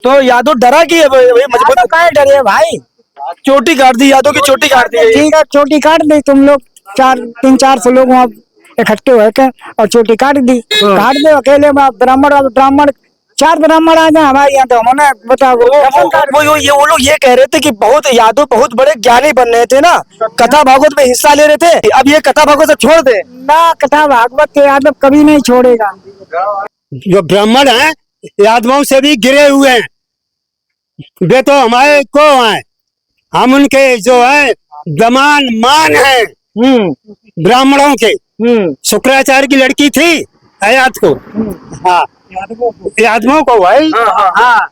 तो यादव डरा की है मजबूत काय डरे भाई। चोटी काट दी, यादव की चोटी काट दी। ठीक है, चोटी काट दी। तुम लोग 300-400 लोग वहाँ इकट्ठे हुए के और चोटी काट दी। काट दो अकेले में। ब्राह्मण 4 ब्राह्मण आ जाए हमारे यहाँ तो हमने बताओ। वो लोग ये कह रहे थे कि बहुत यादव बहुत बड़े ज्ञानी बन रहे थे ना, कथा भागवत में हिस्सा ले रहे थे। अब ये कथा भागवत से छोड़ दे ना, कथा भागवत के यादव कभी नहीं छोड़ेगा। जो ब्राह्मण हैं यादवों से भी गिरे हुए हैं, वे तो हमारे को हैं, हम उनके जो है दमान मान है ब्राह्मणों के। शुक्राचार्य की लड़की थी अयात को, हाँ यादवों को भाई। हाँ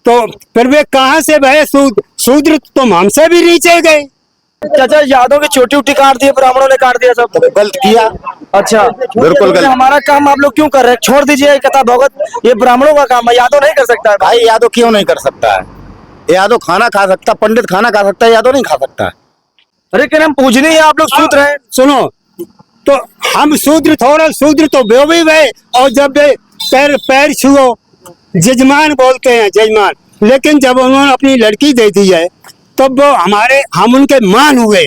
तो फिर वे कहाँ से भाई शूद्र तुम हमसे भी नीचे गए। चाचा यादव की छोटी उटी काट दी, ब्राह्मणों ने काट दिया सब। गलत किया। अच्छा बिल्कुल गलत। हमारा काम आप लोग क्यों कर रहे हैं? छोड़ दीजिए कथा भागवत, ये ब्राह्मणों का काम है, यादव नहीं कर सकता है। भाई यादव क्यों नहीं कर सकता है? यादव खाना खा सकता, पंडित खाना खा सकता है, यादव नहीं खा सकता है। अरे क्या हम पूजने हैं, आप लोग शूद्र हैं। सुनो तो हम शूद्र थोड़ा, शूद्र तो वे भी गए। और जब वे पैर छुओ जजमान बोलते हैं जजमान, लेकिन जब उन्होंने अपनी लड़की दे दी है तब वो हम उनके मान हुए।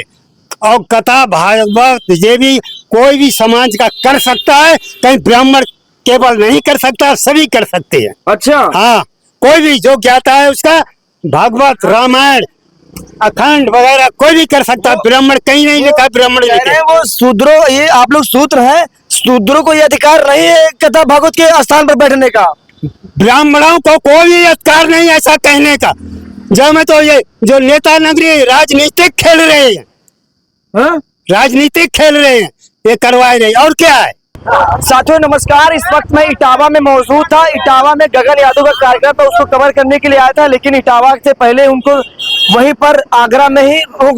और कथा भागवत ये भी कोई भी समाज का कर सकता है, कहीं ब्राह्मण केवल नहीं कर सकता, सभी कर सकते हैं। अच्छा हाँ, कोई भी जो ज्ञाता है उसका भागवत रामायण अखंड वगैरह कोई भी कर सकता है। ब्राह्मण कहीं नहीं लिखा, ब्राह्मण लिखे वो शूद्रों, ये आप लोग शूद्र हैं, शूद्रों को ये अधिकार नहीं है कथा भागवत के स्थान पर बैठने का। ब्राह्मणों को कोई अधिकार नहीं ऐसा कहने का। जब में तो ये जो नेता नगरी राजनीतिक खेल रहे हैं, राजनीतिक खेल रहे हैं, ये करवाए रहे और क्या है। साथियों नमस्कार, इस वक्त मैं इटावा में मौजूद था। इटावा में गगन यादव का कार्यक्रम था, उसको कवर करने के लिए आया था, लेकिन इटावा से पहले उनको वहीं पर आगरा में ही रोक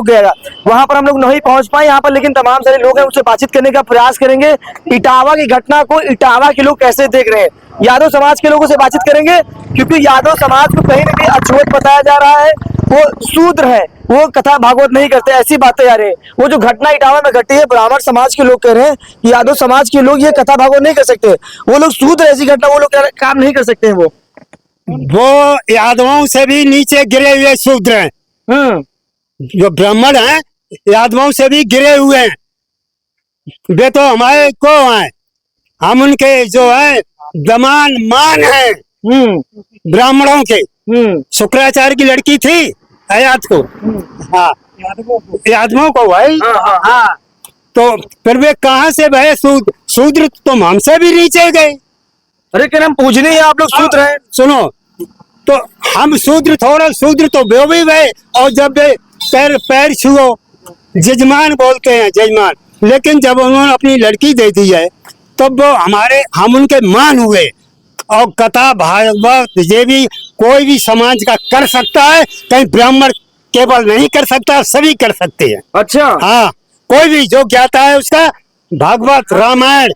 गया। वहां पर हम लोग नहीं पहुंच पाए यहाँ पर, लेकिन तमाम सारे लोग हैं, उनसे बातचीत करने का प्रयास करेंगे। इटावा की घटना को इटावा के लोग कैसे देख रहे हैं, यादव समाज के लोगों से बातचीत करेंगे, क्योंकि यादव समाज को कहीं ना कहीं अछूत बताया जा रहा है। वो शूद्र है, वो कथा भागवत नहीं करते, ऐसी बातें आ रही है। वो जो घटना इटावा में घटी है, ब्राह्मण समाज के लोग कह रहे हैं कि यादव समाज के लोग ये कथा भागवत नहीं कर सकते, वो लोग शूद्र, ऐसी घटना वो लोग काम नहीं कर सकते हैं। वो यादवों से भी नीचे गिरे हुए शूद्र हैं। जो ब्राह्मण हैं यादवों से भी गिरे हुए हैं, वे तो हमारे को हैं, हम उनके जो है दमान मान है ब्राह्मणों के। शुक्राचार्य की लड़की थी अयात को, हाँ यादवों को भाई। हाँ तो फिर वे कहाँ से भाई शूद्र तुम हमसे भी नीचे गए। अरे क्या हम पूजने हैं, आप लोग शूद्र हैं। सुनो तो हम शूद्र थोड़ा, शूद्र तो वे भी गए। और जब वे पैर छुओ जजमान बोलते हैं जजमान, लेकिन जब उन्होंने अपनी लड़की दे दी है तब वो हम उनके मान हुए। और कथा भागवत ये भी कोई भी समाज का कर सकता है, कहीं ब्राह्मण केवल नहीं कर सकता, सभी कर सकते हैं। अच्छा हाँ, कोई भी जो ज्ञाता है उसका भागवत रामायण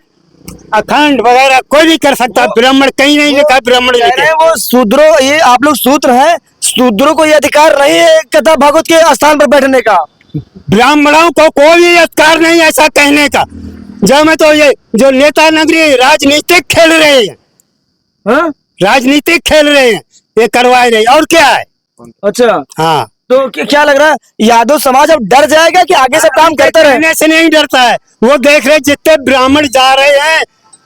अखंड वगैरह कोई भी कर सकता है। ब्राह्मण कहीं नहीं लिखा, ब्राह्मण लिखे। वो शूद्रों, ये आप लोग शूद्र हैं, शूद्रों को ये अधिकार नहीं है कथा भागवत के स्थान पर बैठने का। ब्राह्मणों को कोई अधिकार नहीं ऐसा कहने का। जब में तो ये जो नेता नगरी राजनीतिक खेल रहे हैं, राजनीतिक खेल रहे हैं, ये करवाए रहे और क्या है। अच्छा हाँ तो क्या लग रहा है, यादव समाज अब डर जाएगा कि आगे से काम करते रहने से? नहीं डरता है, वो देख रहे जितने ब्राह्मण जा रहे हैं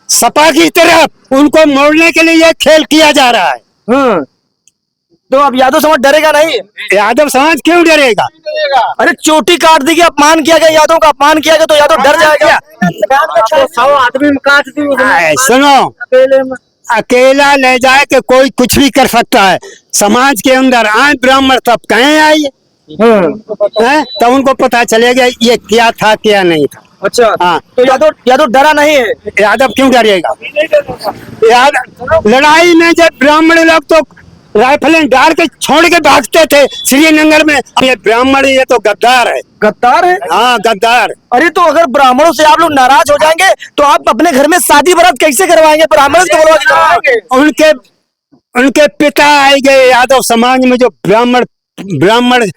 सपा की तरफ, उनको मोड़ने के लिए ये खेल किया जा रहा है। तो अब यादव समाज डरेगा नहीं? यादव समाज क्यों डरेगा? अरे चोटी काट दी, अपमान किया गया, यादव का अपमान किया गया, तो यादव डर जाएगा। 100 आदमी में काट दी। सुनो, अकेला ले जाए के कोई कुछ भी कर सकता है। समाज के अंदर आए ब्राह्मण तब कहीं आए तो उनको पता चलेगा ये क्या था क्या नहीं था। अच्छा हाँ, तो यादव डरा नहीं है? यादव क्यों डरेगा? लड़ाई में जब ब्राह्मण लोग तो राइफलें डाल के छोड़ के भागते थे श्रीनगर में, ये ब्राह्मण ये तो गद्दार है। गद्दार है? हाँ गद्दार। अरे तो अगर ब्राह्मणों से आप लोग नाराज हो जाएंगे तो आप अपने घर में शादी बारात कैसे करवाएंगे? ब्राह्मण से बोलवा के करवाएंगे। उनके पिता आए गए यादव समाज में, जो ब्राह्मण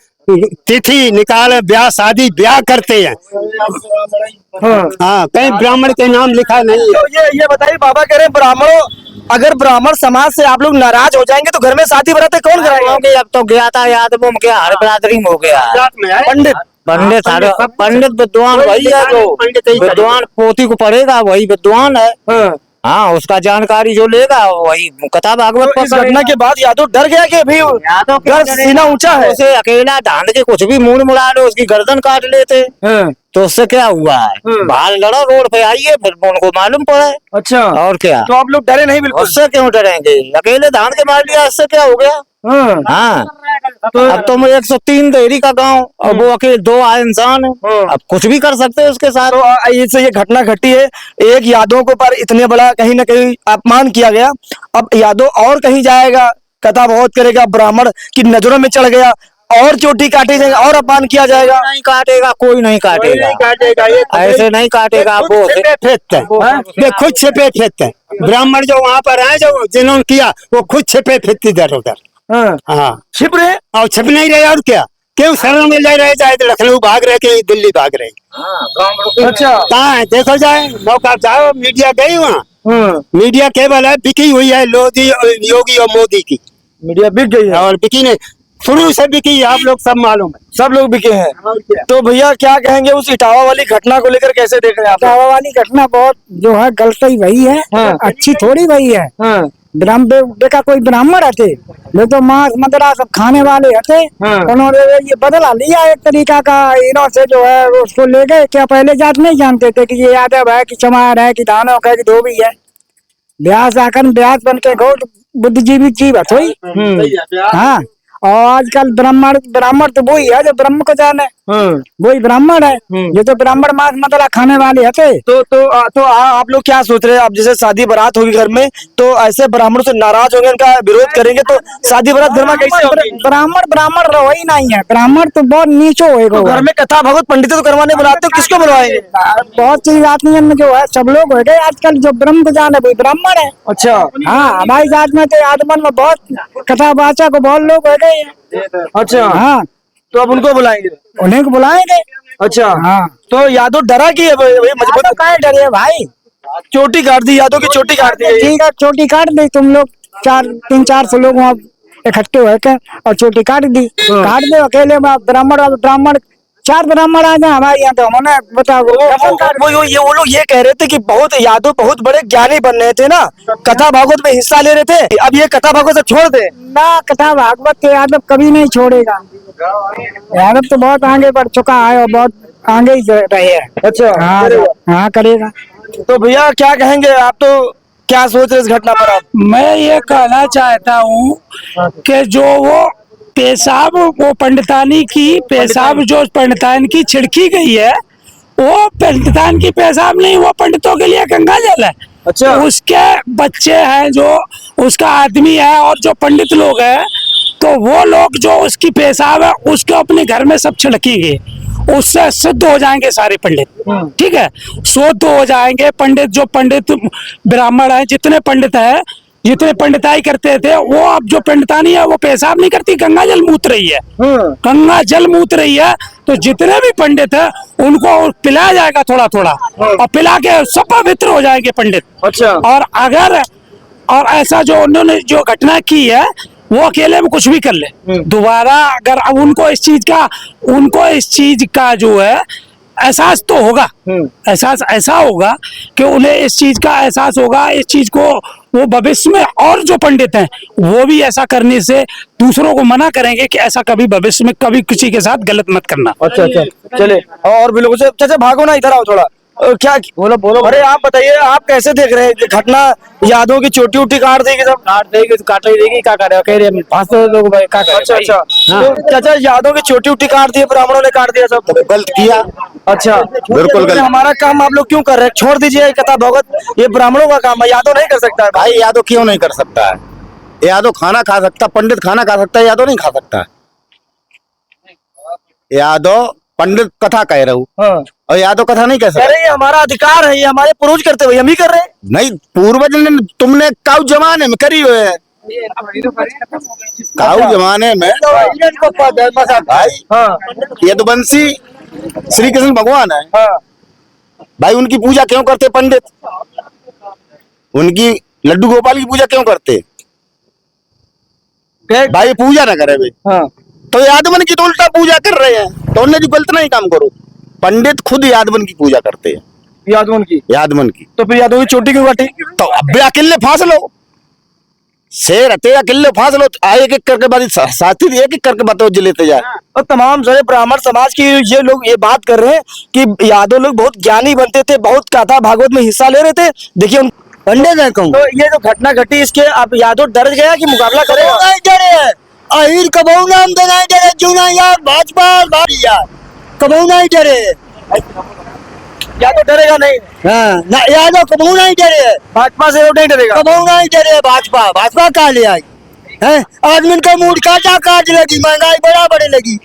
तिथि निकाल ब्याह शादी ब्याह करते हैं। हाँ कहीं ब्राह्मण के नाम लिखा नहीं है। तो ये बताइए, बाबा कह रहे हैं अगर ब्राह्मण समाज से आप लोग नाराज हो जाएंगे तो घर में शादी बरातें कौन कराएगा? क्योंकि अब तो गया था याद वो क्या हर बिरादरी में हो गया पंडित पंडित सारे पंडित विद्वान वही है जो विद्वान पोती को पढ़ेगा वही विद्वान है। हाँ उसका जानकारी जो लेगा वही कथा भागवत तो इस घटना के बाद यादव डर गया कि अभी घर सीना ऊंचा है। उसे अकेला ढांड के कुछ भी मुंह मुड़ा लो उसकी गर्दन काट लेते तो उससे क्या हुआ है बाहर लड़ा रोड पे आइए फिर उनको मालूम पड़ा है। अच्छा और क्या तो आप लोग डरे नहीं बिल्कुल? उससे क्यों डरेंगे अकेले धान के मार लिया इससे क्या हो गया। हाँ तो अब तो मैं 103 देरी का गांव और वो अकेले 2 इंसान है अब कुछ भी कर सकते हैं उसके साथ। तो इससे ये घटना घटी है, एक यादव को पर इतने बड़ा कहीं ना कहीं अपमान किया गया। अब यादव और कहीं जाएगा कथा बहुत करेगा, ब्राह्मण की नजरों में चढ़ गया और चोटी काटी जाएगी और अपमान किया जाएगा। नहीं काटेगा कोई नहीं काटेगा ऐसे नहीं काटेगा वो फेंकते हैं खुद छिपे फेंकते हैं ब्राह्मण जो वहाँ पर आए जो जिन्होंने किया वो खुद छिपे फेंकते इधर उधर। हाँ छिप रहे और छिप नहीं रहे और क्या क्यों शरण में ले रहे चाहे तो लखनऊ भाग रहे कि दिल्ली भाग रहे। अच्छा कहाँ है देखो जाए मौका जाओ मीडिया गई वहाँ मीडिया केवल है बिकी हुई है लोधी योगी और मोदी की मीडिया बिक गई है और बिकी ने शुरू से बिकी आप लोग सब मालूम है सब लोग बिके हैं। तो भैया क्या कहेंगे उस इटावा वाली घटना को लेकर, कैसे देख रहे हैं आप? इटावा वाली घटना बहुत जो है गलत ही वही है। अच्छी थोड़ी वही है। देखा कोई ब्राह्मण हथे वो तो मांस मदरा सब खाने वाले हथे उन्होंने ये बदला लिया एक तरीका का इन्हों से जो है उसको ले गए। क्या पहले जात नहीं जानते थे कि ये यादव है कि चमार है कि दानव है कि धोबी है। ब्यास आकर ब्यास बन के गो बुद्धिजीवी जीव हथोई। हाँ और आजकल ब्राह्मण तो वही है जो ब्रह्म को जाने वही ब्राह्मण है। ये तो ब्राह्मण मांस मदरा खाने वाले हथे। तो आप लोग क्या सोच रहे हैं? अब जैसे शादी बारात होगी घर में तो ऐसे ब्राह्मणों से नाराज होंगे, उनका विरोध करेंगे तो शादी बारात घर में कैसे होगी? ब्राह्मण रहो ही नहीं है। ब्राह्मण तो बहुत नीचो होएगा। घर में कथा भगवत पंडित तो करवाने बुलाते हो, किसको बुलवाएंगे? बहुत चीज आती है जो है सब लोग हो गए आजकल जो ब्रह्म को जाने वही ब्राह्मण है। अच्छा हाँ हमारी जात में तो आदमन में बहुत कथा वाचा को बहुत लोग हो गए। अच्छा हाँ तो अब उनको बुलाएंगे? उन्हें को बुलाएंगे। अच्छा हाँ तो यादव डरा की है मजबूत? तो काय डरे भाई चोटी काट दी, यादव की चोटी काट दी। ठीक है चोटी काट दी तुम लोग 300-400 लोग वहाँ इकट्ठे होकर और चोटी काट दी। काट दो अकेले में ब्राह्मण 4 ब्राह्मण आ जाए हमारे यहाँ तो हमने बताओ वो लोग ये कह रहे थे कि बहुत यादव बहुत बड़े ज्ञानी बन रहे थे ना, कथा भागवत में हिस्सा ले रहे थे। अब ये कथा भागवत से छोड़ दे ना कथा भागवत के यादव कभी नहीं छोड़ेगा। यादव तो बहुत आगे बढ़ चुका है और बहुत आगे ही रहे हैं। अच्छा हाँ करेगा। तो भैया क्या कहेंगे आप? तो क्या सोच रहे इस घटना पर आप? मैं ये कहना चाहता हूँ कि जो वो पेशाब वो पंडितानी की पेशाब जो पंडितान की छिड़की गई है वो पंडितान की पेशाब नहीं वो पंडितों के लिए गंगा जल है। अच्छा उसके बच्चे हैं जो उसका आदमी है और जो पंडित लोग हैं तो वो लोग जो उसकी पेशाब है उसको अपने घर में सब छिड़केंगे उससे शुद्ध हो जाएंगे सारे पंडित। ठीक है शुद्ध हो जाएंगे पंडित। जो पंडित ब्राह्मण है जितने पंडित है जितने पंडिताई करते थे वो अब जो पंडितानी है वो पेशाब नहीं करती गंगा जल मूत रही है। गंगा जल मूत रही है तो जितने भी पंडित है उनको पिलाया जाएगा थोड़ा थोड़ा और पिला के सब पवित्र हो जाएंगे पंडित। अच्छा और ऐसा जो उन्होंने जो घटना की है वो अकेले में कुछ भी कर ले दोबारा अगर अब उनको इस चीज का जो है एहसास तो होगा। एहसास ऐसा होगा कि उन्हें इस चीज का एहसास होगा। इस चीज को वो भविष्य में और जो पंडित हैं वो भी ऐसा करने से दूसरों को मना करेंगे कि ऐसा कभी भविष्य में कभी किसी के साथ गलत मत करना। अच्छा चले और भी लोगों से चाचा भागो ना, इधर आओ थोड़ा। क्या बोलो अरे आप बताइए आप कैसे देख रहे हैं घटना? यादव की चोटी उटी काट देगी, सब काट देगी तो काट ही देगी क्या करे कह रहे 500 लोग क्या करे। अच्छा तो चाचा यादव की चोटी उटी काट दी, ब्राह्मणों ने काट दिया सब? गलत किया। अच्छा बिल्कुल गलत। हमारा काम आप लोग क्यों कर रहे हैं? छोड़ दीजिए कथा भगवत, ये ब्राह्मणों का काम है, यादव नहीं कर सकता है। भाई यादव क्यों नहीं कर सकता है? यादव खाना खा सकता, पंडित खाना खा सकता है, यादव नहीं खा सकता। यादव पंडित कथा कह रहे हो और यादव कथा नहीं कह सकता। अरे ये हमारा अधिकार है, ये हमारे पूर्वज करते हुए हम ही कर रहे हैं। नहीं पूर्वज ने तुमने काउ जमाने में करी हुए है। काउ जमाने में भाई यदुवंशी श्री कृष्ण भगवान है भाई, उनकी पूजा क्यों करते पंडित? उनकी लड्डू गोपाल की पूजा क्यों करते? भाई पूजा ना करे भाई। हाँ। तो यादवन की तो उल्टा पूजा कर रहे हैं, तो उन्हें जो गलत नहीं काम करो। पंडित खुद यादवन की पूजा करते हैं, यादवन की। यादवन की। तो फिर यादव की चोटी क्यों काटी? तो अब भी अकेले फांस लो, शेर हते अकेले फांस लो, एक एक करके बात साथी एक एक करके बातों लेते जाए। और तमाम सारे ब्राह्मण समाज की ये लोग ये बात कर रहे हैं कि यादव लोग बहुत ज्ञानी बनते थे, बहुत कथा भागवत में हिस्सा ले रहे थे। देखिए उन पंडित है कहूँ तो ये जो घटना घटी इसके आप यादव डर गया कि मुकाबला करेगा? नहीं डरे, अहिर कबहू नाम दे नहीं डरे, चुना यार भाजपा भारिया कबहू नहीं डरे। यादव डरेगा नहीं? हाँ ना, यादव कबहू नहीं डरे, भाजपा से वो नहीं डरेगा। कबहू नहीं डरे। भाजपा भाजपा का ले आई है, आदमी का मूड काट लगी, महंगाई बराबर लगी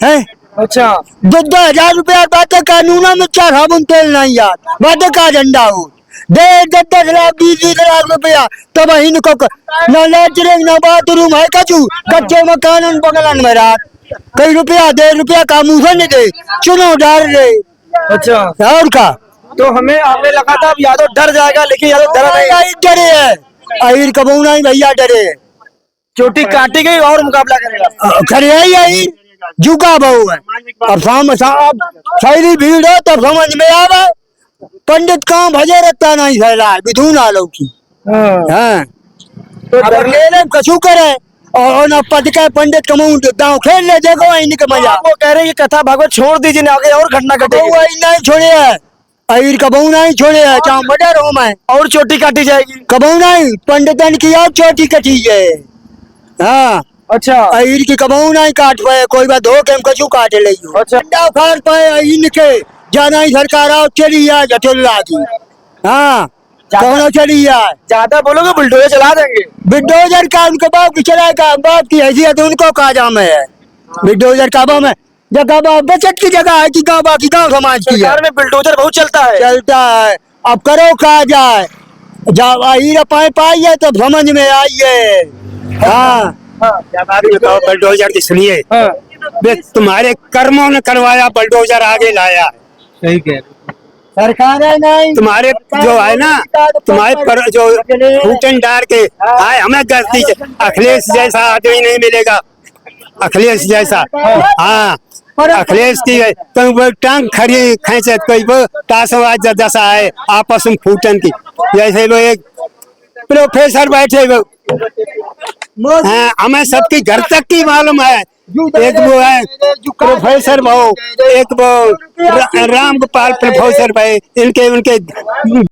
है। अच्छा। 2,000 रुपया बातें कानूना में 4 साबुन तेल नहीं यार, बातें का झंडा हो दे 10 लाख 20 लाख रुपया, तब हिन को न लेटरिंग न बाथरूम है, कछु कच्चे मकान बगलन में रात कई रुपया 1.5 रुपया का मुंह नहीं दे, चुनाव डाल रहे। अच्छा। और का तो हमें लगा था अब यादव डर जाएगा, लेकिन यादव डरा नहीं। डरे है, अहिर कबू नहीं भैया डरे। चोटी काटी गई और मुकाबला करेगा। खड़े यही जुका बहु है। अब सारी भीड़ है तब समझ में आवे, पंडित कहाँ भजे रहता नहीं फैला विधुन आलो की। हाँ तो ले कछु करे और न पद के पंडित कमाऊ गाँव खेल ले, देखो इन्हीं का मजा। वो कह रहे हैं कि कथा भागवत छोड़ दीजिए, आगे और घटना घटेगी। नहीं छोड़े है, अहिर कबू नहीं छोड़े है, जहाँ बड़ा रहो मैं और चोटी काटी जाएगी। कबू नहीं, पंडितन की और चोटी कटी है। हाँ अच्छा। अहिर की कबू नहीं काट पाए, कोई बात धो के कछु काट ले। अच्छा। डंडा उखाड़ पाए अहिर के जाना ही सरकार आओ चली आ जटुल्ला की। हाँ कौन चली आ, ज्यादा बोलोगे बुलडोजर चला देंगे। बिल्डोजर का उनके बाप की चलाएगा, बाप की हैसियत उनको कहा जाम है। बिल्डोजर काबा में जगह बचत की जगह है कि गाँव बाकी गाँव समाज की है। सरकार में बुलडोजर बहुत चलता है। चलता है, अब करो कहा जाए, जब अहिर पाई है तब समझ में आई है। हाँ बताओ बुलडोजर की सुनिए, वे तुम्हारे कर्मों ने करवाया, बुलडोजर आगे लाया। सही कह रहे। सरकार है नहीं, तुम्हारे जो है ना, तुम्हारे पर जो फूटन डार के आए हमें गलती से, अखिलेश जैसा आदमी नहीं मिलेगा, अखिलेश जैसा। हाँ अखिलेश की कोई टांग खड़ी खेचे, कोई वो ताशवाज जैसा है आपस में फूटन की, जैसे वो एक प्रोफेसर बैठे वो। हाँ हमें सबकी घर तक की मालूम है, एक वो है प्रोफेसर वो, एक वो राम गोपाल प्रोफेसर भाई, इनके उनके